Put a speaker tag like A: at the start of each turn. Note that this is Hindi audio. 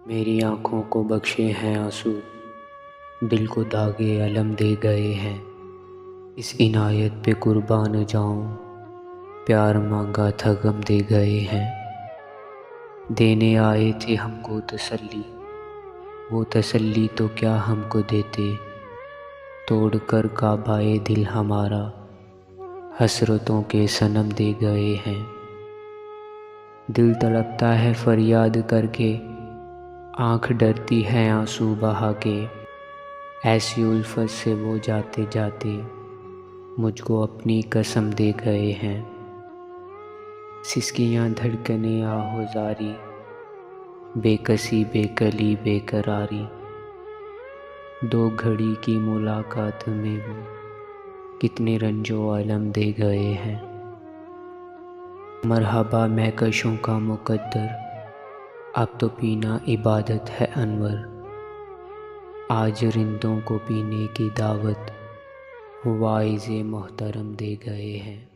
A: मेरी आँखों को बख्शे हैं आंसू, दिल को दागे अलम दे गए हैं। इस इनायत पे कुर्बान जाऊं, प्यार मांगा था गम दे गए हैं। देने आए थे हमको तसल्ली, वो तसल्ली तो क्या हमको देते। तोड़ कर काबाए दिल हमारा, हसरतों के सनम दे गए हैं। दिल तड़पता है फरियाद करके, आँख डरती है आंसू बहा के। ऐसी उल्फत से वो जाते जाते मुझको अपनी कसम दे गए हैं। सिसकियाँ धड़कने आहोजारी, बेकसी बेकली बेकरारी। दो घड़ी की मुलाकात में वो कितने रंजो अलम दे गए हैं। मरहबा महकशों का मुकद्दर, अब तो पीना इबादत है अनवर। आज रिंदों को पीने की दावत वाइज़े मोहतरम दे गए हैं।